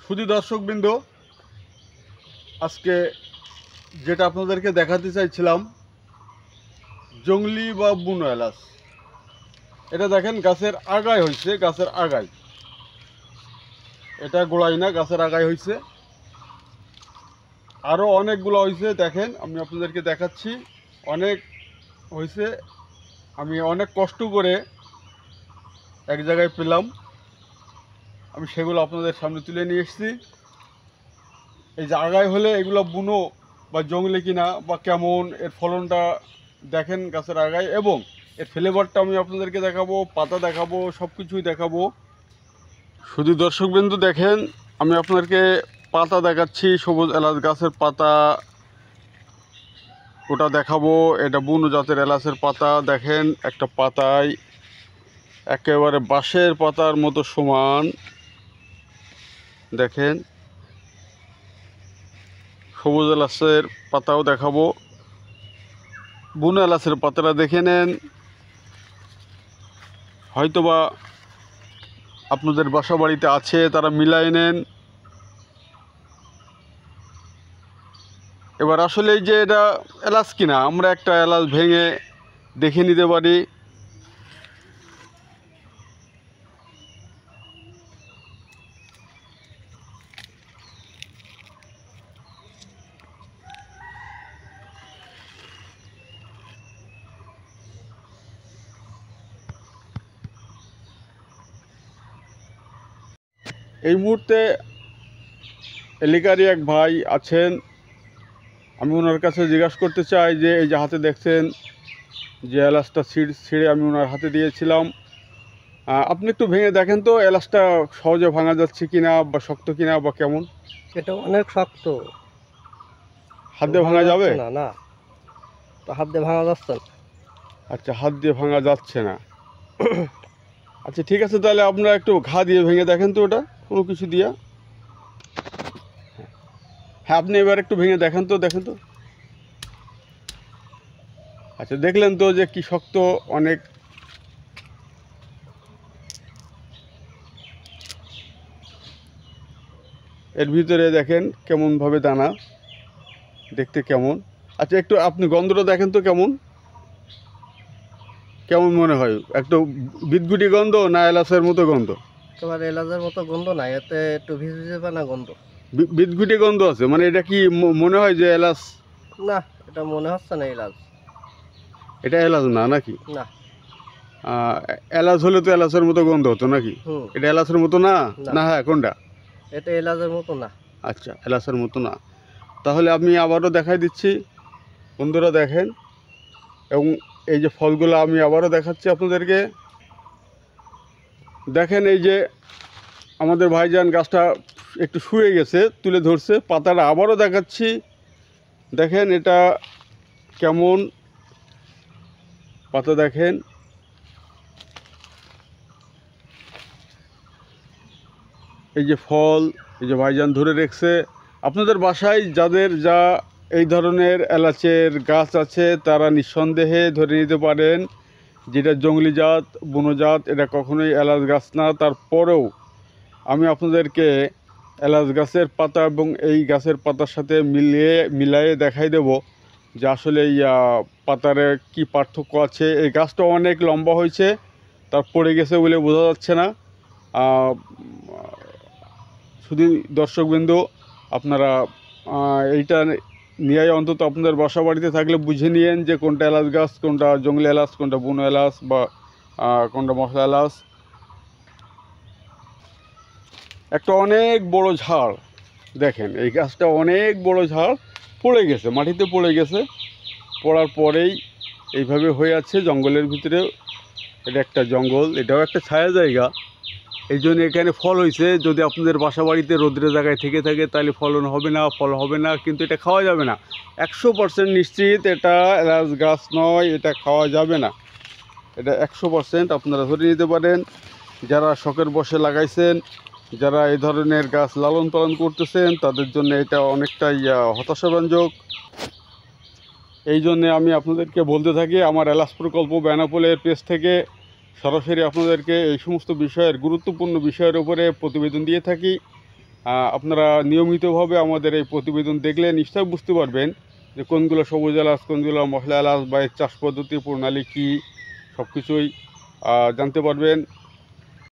শুধু দর্শকবৃন্দ, আজকে যেটা আপনাদেরকে দেখাতে চাইছিলাম, জংলি বা বুনো এলাচ। এটা দেখেন গাছের আগায় হয়েছে, গাছের আগায়, এটা গোড়ায় না, গাছের আগায় হয়েছে। আরও অনেকগুলো হয়েছে, দেখেন আমি আপনাদেরকে দেখাচ্ছি। অনেক হয়েছে, আমি অনেক কষ্ট করে এক জায়গায় পেলাম, আমি সেগুলো আপনাদের সামনে তুলে নিয়ে এসেছি। এই যে আগায় হলে এগুলো বুনো বা জংলি কিনা বা কেমন, এর ফলনটা দেখেন গাছের আগায়, এবং এর ফ্লেভারটা আমি আপনাদেরকে দেখাবো, পাতা দেখাবো, সব কিছুই দেখাবো। শুধু দর্শকবৃন্দু দেখেন, আমি আপনাদেরকে পাতা দেখাচ্ছি, সবুজ এলাচ গাছের পাতা, ওটা দেখাবো। এটা বুনো জাতের এলাচের পাতা। দেখেন একটা পাতায় একেবারে বাঁশের পাতার মতো সমান। দেখেন সবুজ এলাচের পাতাও দেখাবো, বুনো এলাচের পাতাটা দেখে নেন। হয়তোবা আপনাদের বাসা বাড়িতে আছে, তারা মিলাই নেন। এবার আসলে এই যে এটা এলাচ কিনা, আমরা একটা এলাচ ভেঙে দেখে নিতে পারি। এই মুহূর্তে এলাকারই এক ভাই আছেন, আমি ওনার কাছে জিজ্ঞাসা করতে চাই যে এই যে হাতে দেখছেন যে এলাচটা ছিঁড়ে আমি ওনার হাতে দিয়েছিলাম, আপনি একটু ভেঙে দেখেন তো এলাচটা সহজে ভাঙা যাচ্ছে কিনা, বা শক্ত কিনা, বা কেমন। এটা অনেক শক্ত। হাত দিয়ে ভাঙা যাবে না না, তো হাত দিয়ে ভাঙা যাচ্ছে না। আচ্ছা, হাত দিয়ে ভাঙা যাচ্ছে না। আচ্ছা ঠিক আছে, তাহলে আপনারা একটু ঘা দিয়ে ভেঙে দেখেন তো, ওটা কোনো কিছু দিয়া। হ্যাঁ, আপনি এবার একটু ভেঙে দেখেন তো, দেখেন তো। আচ্ছা, দেখলেন তো যে কি শক্ত, অনেক। এর ভিতরে দেখেন কেমনভাবে দানা, দেখতে কেমন। আচ্ছা, একটু আপনি গন্ধটা দেখেন তো কেমন, কেমন মনে হয়? একটু বিদগুটি গন্ধ না এলাচের মতো গন্ধ? তোমার এলাচের মতো গন্ধ নাই, এতে একটু ভিজে পানা গন্ধ। বিদগুটি গন্ধ আছে, মানে এটা কি মনে হয় যে এলাচ? না, এটা মনে হচ্ছে না এলাচ। এটা এলাচ না নাকি? না। এলাচ হলে তো এলাচের মতো গন্ধ হতো নাকি? এটা এলাচের মতো না? না, হ্যাঁ, কোনটা? এটা এলাচের মতো না। আচ্ছা, এলাচের মতো না। তাহলে আমি আবারও দেখাই দিচ্ছি, বন্ধুরা দেখেন। এবং এই যে ফলগুলো আমি আবারও দেখাচ্ছি আপনাদেরকে। দেখেন এই যে আমাদের ভাইজান গাছটা একটু শুয়ে গেছে, তুলে ধরছে, পাতাটা আবারও দেখাচ্ছি। দেখেন এটা কেমন পাতা, দেখেন। এই যে ফল, এই যে ভাইজান ধরে রেখেছে। আপনাদের বাসায় যাদের যা এই ধরনের এলাচের গাছ আছে, তারা নিঃসন্দেহে ধরে নিতে পারেন যেটা জংলি জাত, বুনো জাত, এটা কখনোই এলাচ গাছ না। তারপরেও আমি আপনাদেরকে এলাচ গাছের পাতা এবং এই গাছের পাতার সাথে মিলিয়ে দেখাই দেব যে আসলে এই পাতার কি পার্থক্য আছে। এই গাছটা অনেক লম্বা হয়েছে, তার পড়ে গেছে বলে বোঝা যাচ্ছে না। শুধু দর্শকবৃন্দ, আপনারা এইটা নিয়ে অন্তত আপনাদের বাসা বাড়িতে থাকলে বুঝে নিয়েন যে কোনটা এলাচ গাছ, কোনটা জংলি এলাচ, কোনটা বুনো এলাচ, বা কোনটা মশলা এলাচ। একটা অনেক বড় ঝাড়, দেখেন এই গাছটা অনেক বড় ঝাড়, পড়ে গেছে, মাটিতে পড়ে গেছে। পড়ার পরেই এইভাবে হয়ে আছে জঙ্গলের ভিতরে। এটা একটা জঙ্গল, এটাও একটা ছায়া জায়গা, এই জন্য এখানে ফল হয়েছে। যদি আপনাদের বাসা বাড়িতে রোদ্রের জায়গায় থেকে থাকে তাহলে ফলন হবে না, ফল হবে না, কিন্তু এটা খাওয়া যাবে না। 100% নিশ্চিত এটা এলাচ গাছ নয়, এটা খাওয়া যাবে না। এটা 100% আপনারা ধরে নিতে পারেন। যারা শখের বসে লাগাইছেন, যারা এই ধরনের গাছ লালন পালন করতেছেন, তাদের জন্য এটা অনেকটাই হতাশাব্যঞ্জক। এই জন্যে আমি আপনাদেরকে বলতে থাকি, আমার এলাচ প্রকল্প বেনাপোলের পেজ থেকে সরাসরি আপনাদেরকে এই সমস্ত বিষয়ের, গুরুত্বপূর্ণ বিষয়ের উপরে প্রতিবেদন দিয়ে থাকি। আপনারা নিয়মিতভাবে আমাদের এই প্রতিবেদন দেখলে নিশ্চয়ই বুঝতে পারবেন যে কোনগুলো সবুজ এলাচ, কোনগুলো মশলা এলাচ বা এর চাষ পদ্ধতি প্রণালী কী সব কিছুই জানতে পারবেন।